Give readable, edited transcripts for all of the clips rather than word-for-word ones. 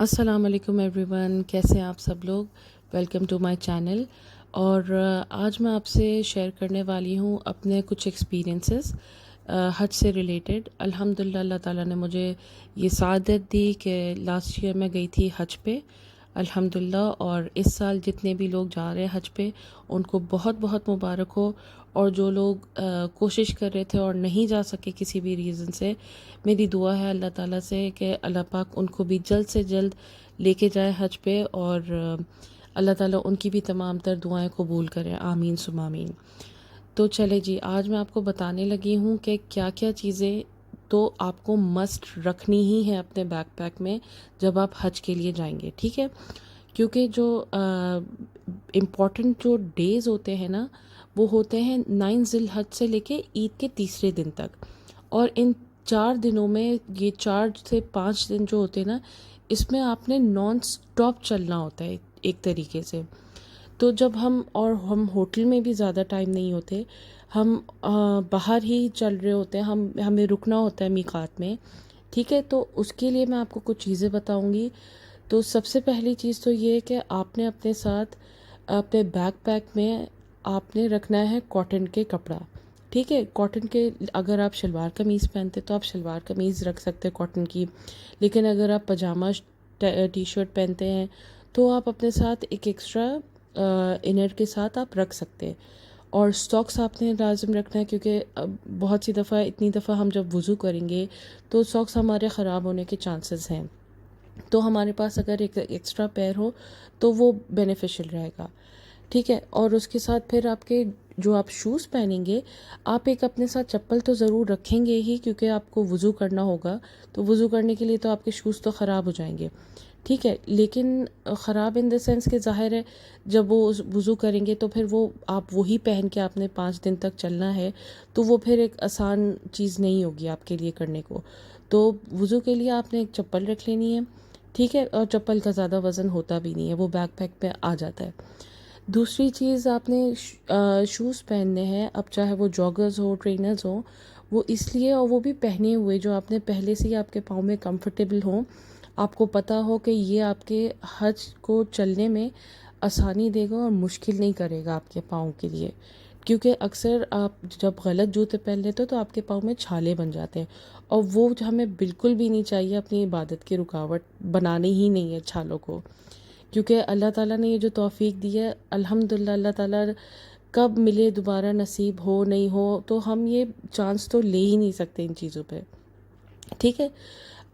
السلام علیکم every one, کیسے ہیں آپ سب لوگ؟ Welcome to my channel. اور آج میں آپ سے شیئر کرنے والی ہوں اپنے کچھ ایکسپیرینسز حج سے ریلیٹڈ۔ الحمدللہ اللہ تعالیٰ نے مجھے یہ سعادت دی کہ لاسٹ ایئر میں گئی تھی حج پہ الحمدللہ، اور اس سال جتنے بھی لوگ جا رہے ہیں حج پہ ان کو بہت بہت مبارک ہو، اور جو لوگ کوشش کر رہے تھے اور نہیں جا سکے کسی بھی ریزن سے، میری دعا ہے اللہ تعالیٰ سے کہ اللہ پاک ان کو بھی جلد سے جلد لے کے جائے حج پہ، اور اللہ تعالیٰ ان کی بھی تمام تر دعائیں قبول کرے، آمین ثم آمین۔ تو چلے جی، آج میں آپ کو بتانے لگی ہوں کہ کیا کیا چیزیں تو آپ کو مسٹ رکھنی ہی ہے اپنے بیک پیک میں جب آپ حج کے لیے جائیں گے، ٹھیک ہے؟ کیونکہ جو امپورٹنٹ جو ڈیز ہوتے ہیں نا، وہ ہوتے ہیں 9 ذی الحج سے لے کے عید کے تیسرے دن تک، اور ان 4 دنوں میں یہ 4 سے 5 دن جو ہوتے ہیں نا، اس میں آپ نے نان سٹاپ چلنا ہوتا ہے ایک طریقے سے۔ تو جب ہم ہوٹل میں بھی زیادہ ٹائم نہیں ہوتے، ہم باہر ہی چل رہے ہوتے ہیں، ہمیں رکنا ہوتا ہے میقات میں، ٹھیک ہے؟ تو اس کے لیے میں آپ کو کچھ چیزیں بتاؤں گی۔ تو سب سے پہلی چیز تو یہ ہے کہ آپ نے اپنے ساتھ اپنے بیک پیک میں آپ نے رکھنا ہے کاٹن کے کپڑا، ٹھیک ہے؟ کاٹن کے، اگر آپ شلوار قمیض پہنتے تو آپ شلوار قمیض رکھ سکتے کاٹن کی، لیکن اگر آپ پاجامہ ٹی شرٹ پہنتے ہیں تو آپ اپنے ساتھ ایک ایکسٹرا انر کے ساتھ آپ رکھ سکتے ہیں۔ اور ساکس آپ نے لازم رکھنا ہے، کیونکہ بہت سی دفعہ، اتنی دفعہ ہم جب وضو کریں گے تو ساکس ہمارے خراب ہونے کے چانسز ہیں، تو ہمارے پاس اگر ایک ایکسٹرا پیر ہو تو وہ بینیفیشل رہے گا، ٹھیک ہے؟ اور اس کے ساتھ پھر آپ کے جو آپ شوز پہنیں گے، آپ ایک اپنے ساتھ چپل تو ضرور رکھیں گے ہی، کیونکہ آپ کو وضو کرنا ہوگا، تو وضو کرنے کے لیے تو آپ کے شوز تو خراب ہو جائیں گے، ٹھیک ہے؟ لیکن خراب ان دا سینس کہ ظاہر ہے جب وہ وضو کریں گے تو پھر وہ آپ وہی پہن کے آپ نے 5 دن تک چلنا ہے، تو وہ پھر ایک آسان چیز نہیں ہوگی آپ کے لیے کرنے کو۔ تو وضو کے لیے آپ نے ایک چپل رکھ لینی ہے، ٹھیک ہے؟ اور چپل کا زیادہ وزن ہوتا بھی نہیں ہے، وہ بیک پیک پہ آ جاتا ہے۔ دوسری چیز، آپ نے شوز پہننے ہیں، اب چاہے وہ جاگرز ہو، ٹرینرز ہوں، وہ اس لیے، اور وہ بھی پہنے ہوئے جو آپ نے پہلے سے ہی آپ کے پاؤں میں کمفرٹیبل ہوں، آپ کو پتہ ہو کہ یہ آپ کے حج کو چلنے میں آسانی دے گا اور مشکل نہیں کرے گا آپ کے پاؤں کے لیے، کیونکہ اکثر آپ جب غلط جوتے پہن لیتے ہو تو آپ کے پاؤں میں چھالے بن جاتے ہیں، اور وہ ہمیں بالکل بھی نہیں چاہیے، اپنی عبادت کی رکاوٹ بنانی ہی نہیں ہے چھالوں کو، کیونکہ اللہ تعالیٰ نے یہ جو توفیق دی ہے الحمدللہ، اللہ تعالیٰ کب ملے دوبارہ نصیب ہو نہیں ہو، تو ہم یہ چانس تو لے ہی نہیں سکتے ان چیزوں پہ، ٹھیک ہے؟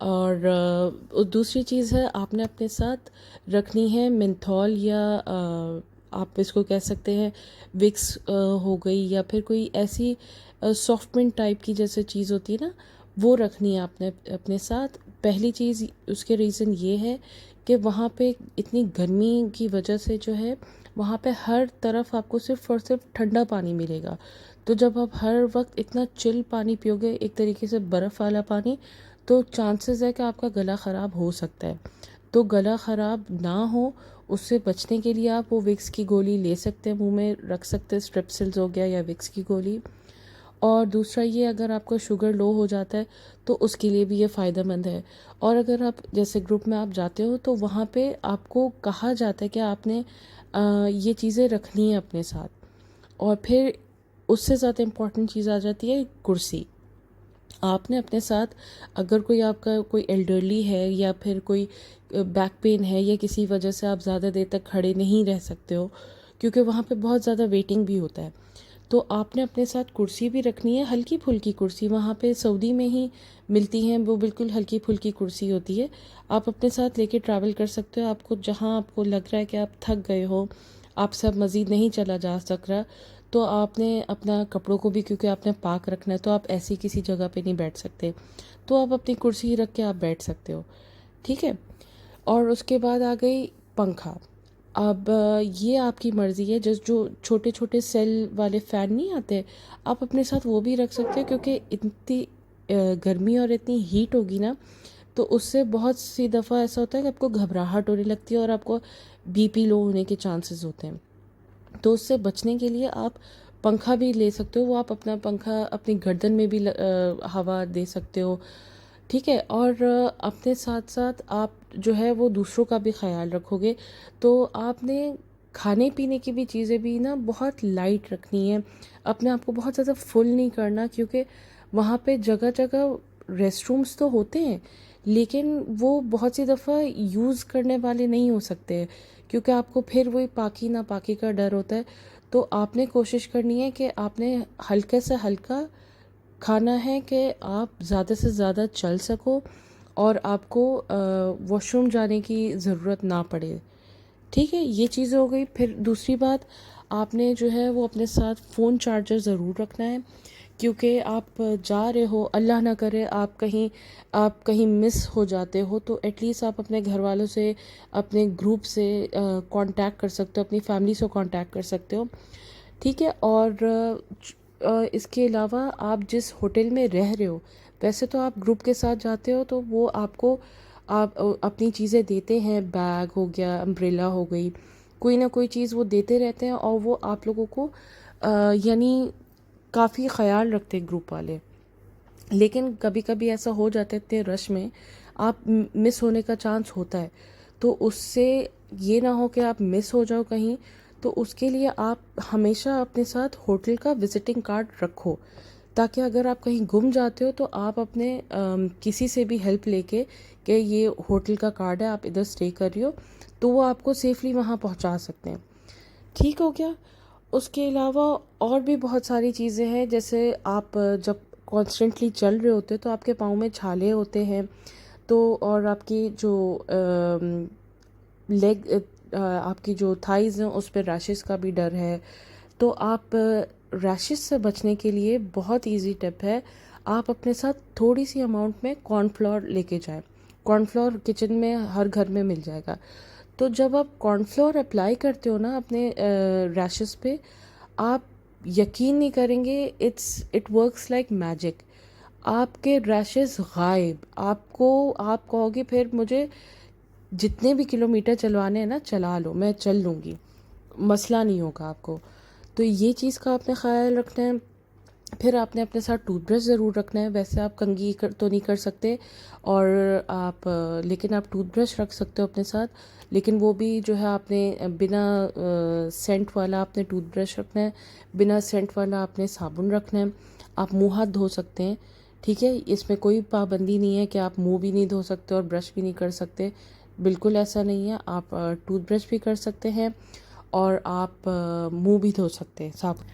اور دوسری چیز ہے، آپ نے اپنے ساتھ رکھنی ہے منتھول، یا آپ اس کو کہہ سکتے ہیں وکس ہو گئی، یا پھر کوئی ایسی سافٹ منٹ ٹائپ کی جیسے چیز ہوتی ہے نا، وہ رکھنی ہے آپ نے اپنے ساتھ۔ پہلی چیز اس کے ریزن یہ ہے کہ وہاں پہ اتنی گرمی کی وجہ سے جو ہے، وہاں پہ ہر طرف آپ کو صرف اور صرف ٹھنڈا پانی ملے گا، تو جب آپ ہر وقت اتنا چل پانی پیو گے، ایک طریقے سے برف والا پانی، تو چانسز ہے کہ آپ کا گلا خراب ہو سکتا ہے۔ تو گلا خراب نہ ہو، اس سے بچنے کے لیے آپ وہ وکس کی گولی لے سکتے ہیں، منہ میں رکھ سکتے ہیں، اسٹرپسلز ہو گیا یا وکس کی گولی۔ اور دوسرا یہ، اگر آپ کا شوگر لو ہو جاتا ہے تو اس کے لیے بھی یہ فائدہ مند ہے۔ اور اگر آپ جیسے گروپ میں آپ جاتے ہو تو وہاں پہ آپ کو کہا جاتا ہے کہ آپ نے یہ چیزیں رکھنی ہیں اپنے ساتھ۔ اور پھر اس سے زیادہ امپورٹنٹ چیز آ جاتی ہے کرسی۔ آپ نے اپنے ساتھ، اگر کوئی آپ کا کوئی ایلڈرلی ہے، یا پھر کوئی بیک پین ہے، یا کسی وجہ سے آپ زیادہ دیر تک کھڑے نہیں رہ سکتے ہو، کیونکہ وہاں پہ بہت زیادہ ویٹنگ بھی ہوتا ہے، تو آپ نے اپنے ساتھ کرسی بھی رکھنی ہے، ہلکی پھلکی کرسی، وہاں پہ سعودی میں ہی ملتی ہیں، وہ بالکل ہلکی پھلکی کرسی ہوتی ہے، آپ اپنے ساتھ لے کے ٹریول کر سکتے ہو۔ آپ کو جہاں آپ کو لگ رہا ہے کہ آپ تھک گئے ہو، آپ سے اب مزید نہیں چلا جا سک رہا، تو آپ نے اپنا کپڑوں کو بھی، کیونکہ آپ نے پاک رکھنا ہے، تو آپ ایسی کسی جگہ پہ نہیں بیٹھ سکتے، تو آپ اپنی کرسی رکھ کے آپ بیٹھ سکتے ہو، ٹھیک ہے؟ اور اس کے بعد آ گئی پنکھا۔ اب یہ آپ کی مرضی ہے، جو چھوٹے چھوٹے سیل والے فین نہیں آتے، آپ اپنے ساتھ وہ بھی رکھ سکتے ہیں، کیونکہ اتنی گرمی اور اتنی ہیٹ ہوگی نا، تو اس سے بہت سی دفعہ ایسا ہوتا ہے کہ آپ کو گھبراہٹ ہونے لگتی ہے، اور آپ کو بی پی لو ہونے کے چانسز ہوتے ہیں، تو اس سے بچنے کے لیے آپ پنکھا بھی لے سکتے ہو، وہ آپ اپنا پنکھا اپنی گردن میں بھی ہوا دے سکتے ہو، ٹھیک ہے، اور اپنے ساتھ ساتھ آپ جو ہے وہ دوسروں کا بھی خیال رکھو گے، تو آپ نے کھانے پینے کی بھی چیزیں بھی نا بہت لائٹ رکھنی ہے، اپنے آپ کو بہت زیادہ فل نہیں کرنا، کیونکہ وہاں پہ جگہ جگہ ریسٹ رومز تو ہوتے ہیں لیکن وہ بہت سی دفعہ یوز کرنے والے نہیں ہو سکتے، کیونکہ آپ کو پھر وہی پاکی ناپاکی کا ڈر ہوتا ہے۔ تو آپ نے کوشش کرنی ہے کہ آپ نے ہلکے سے ہلکا کھانا ہے کہ آپ زیادہ سے زیادہ چل سکو اور آپ کو واش روم جانے کی ضرورت نہ پڑے، ٹھیک ہے۔ یہ چیز ہو گئی۔ پھر دوسری بات، آپ نے جو ہے وہ اپنے ساتھ فون چارجر ضرور رکھنا ہے، کیونکہ آپ جا رہے ہو، اللہ نہ کرے آپ کہیں مس ہو جاتے ہو تو ایٹ لیسٹ آپ اپنے گھر والوں سے، اپنے گروپ سے کانٹیکٹ کر سکتے ہو، اپنی فیملی سے کانٹیکٹ کر سکتے ہو، ٹھیک ہے۔ اور اس کے علاوہ آپ جس ہوٹل میں رہ رہے ہو، ویسے تو آپ گروپ کے ساتھ جاتے ہو تو وہ آپ کو اپنی چیزیں دیتے ہیں، بیگ ہو گیا، امبریلا ہو گئی، کوئی نہ کوئی چیز وہ دیتے رہتے ہیں، اور وہ آپ لوگوں کو یعنی کافی خیال رکھتے ہیں گروپ والے۔ لیکن کبھی کبھی ایسا ہو جاتا ہے، اتنے رش میں آپ مس ہونے کا چانس ہوتا ہے، تو اس سے یہ نہ ہو کہ آپ مس ہو جاؤ کہیں، تو اس کے لیے آپ ہمیشہ اپنے ساتھ ہوٹل کا وزٹنگ کارڈ رکھو، تاکہ اگر آپ کہیں گم جاتے ہو تو آپ اپنے کسی سے بھی ہیلپ لے کے کہ یہ ہوٹل کا کارڈ ہے، آپ ادھر اسٹے کر رہی ہو، تو وہ آپ کو سیفلی وہاں پہنچا سکتے ہیں، ٹھیک ہو گیا۔ اس کے علاوہ اور بھی بہت ساری چیزیں ہیں، جیسے آپ جب کانسٹنٹلی چل رہے ہوتے تو آپ کے پاؤں میں چھالے ہوتے ہیں، تو اور آپ کی جو لیگ آپ کی جو تھائز ہیں اس پہ ریشز کا بھی ڈر ہے، تو آپ ریشز سے بچنے کے لیے بہت ایزی ٹپ ہے، آپ اپنے ساتھ تھوڑی سی اماؤنٹ میں کارن فلور لے کے جائیں۔ کارن فلور کچن میں ہر گھر میں مل جائے گا، تو جب آپ کارن فلور اپلائی کرتے ہو نا اپنے ریشز پہ، آپ یقین نہیں کریں گے، اٹ ورکس لائک میجک، آپ کے ریشز غائب، آپ کہو گے پھر مجھے جتنے بھی کلومیٹر چلوانے ہیں نا چلا لو، میں چل لوں گی، مسئلہ نہیں ہوگا آپ کو۔ تو یہ چیز کا آپ نے خیال رکھنا ہے۔ پھر آپ نے اپنے ساتھ ٹوتھ برش ضرور رکھنا ہے، ویسے آپ کنگھی تو نہیں کر سکتے، اور لیکن آپ ٹوتھ برش رکھ سکتے ہو اپنے ساتھ، لیکن وہ بھی جو ہے آپ نے بنا سینٹ والا آپ نے ٹوتھ برش رکھنا ہے، بنا سینٹ والا آپ نے صابن رکھنا ہے، آپ منہ ہاتھ دھو سکتے ہیں، ٹھیک ہے، اس میں کوئی پابندی نہیں ہے کہ آپ منہ بھی نہیں دھو سکتے اور برش بھی نہیں کر سکتے، بالکل ایسا نہیں ہے، آپ ٹوتھ برش بھی کر سکتے ہیں اور آپ منہ بھی دھو سکتے ہیں صابن۔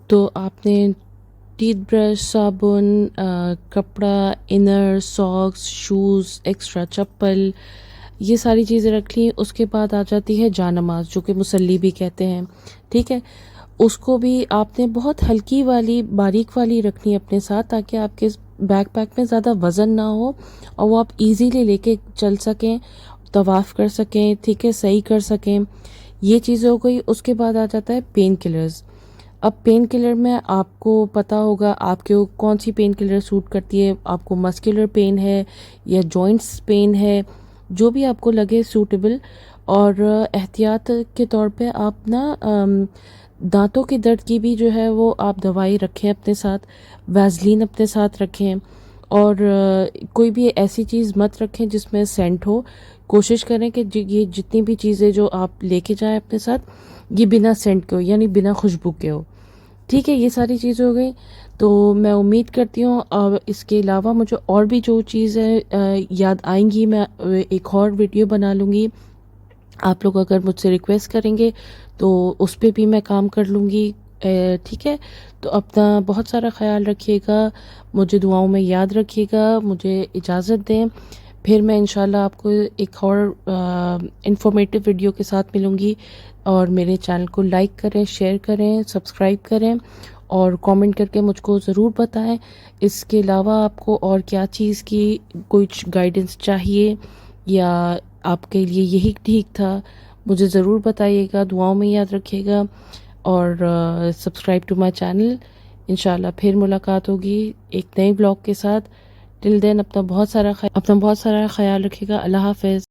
تو آپ نے ٹیتھ برش، صابن، کپڑا، انر، ساکس، شوز، ایکسٹرا چپل، یہ ساری چیزیں رکھ لی۔ اس کے بعد آ جاتی ہے جا نماز، جو کہ مصلی بھی کہتے ہیں، ٹھیک ہے، اس کو بھی آپ نے بہت ہلکی والی، باریک والی رکھنی ہے اپنے ساتھ، تاکہ آپ کے بیک پیک میں زیادہ وزن نہ ہو اور وہ آپ ایزیلی لے کے چل سکیں، طواف کر سکیں، ٹھیک ہے، صحیح کر سکیں، یہ چیزیں ہو گئی۔ اس کے بعد آ جاتا ہے پین کلرز۔ اب پین کلر میں آپ کو پتہ ہوگا آپ کے کون سی پین کلر سوٹ کرتی ہے، آپ کو مسکولر پین ہے یا جوائنٹس پین ہے، جو بھی آپ کو لگے سوٹیبل، اور احتیاط کے طور پہ آپ نا دانتوں کے درد کی بھی جو ہے وہ آپ دوائی رکھیں اپنے ساتھ، ویزلین اپنے ساتھ رکھیں، اور کوئی بھی ایسی چیز مت رکھیں جس میں سینٹ ہو، کوشش کریں کہ یہ جتنی بھی چیزیں جو آپ لے کے جائیں اپنے ساتھ، یہ بنا سینٹ کے ہو، یعنی بنا خوشبو کے ہو، ٹھیک ہے۔ یہ ساری چیزیں ہو گئی، تو میں امید کرتی ہوں اس کے علاوہ مجھے اور بھی جو چیزیں یاد آئیں گی میں ایک اور ویڈیو بنا لوں گی، آپ لوگ اگر مجھ سے ریکویسٹ کریں گے تو اس پہ بھی میں کام کر لوں گی، ٹھیک ہے۔ تو اپنا بہت سارا خیال رکھیے گا، مجھے دعاؤں میں یاد رکھیے گا، مجھے اجازت دیں، پھر میں انشاءاللہ آپ کو ایک اور انفارمیٹیو ویڈیو کے ساتھ ملوں گی، اور میرے چینل کو لائک کریں، شیئر کریں، سبسکرائب کریں، اور کامنٹ کر کے مجھ کو ضرور بتائیں اس کے علاوہ آپ کو اور کیا چیز کی کچھ گائیڈنس چاہیے، یا آپ کے لیے یہی ٹھیک تھا، مجھے ضرور بتائیے گا، دعاؤں میں یاد رکھیے گا، اور سبسکرائب ٹو مائی چینل۔ انشاءاللہ پھر ملاقات ہوگی ایک نئے بلاگ کے ساتھ، ٹل دین اپنا بہت سارا خیال رکھیے گا۔ اللہ حافظ۔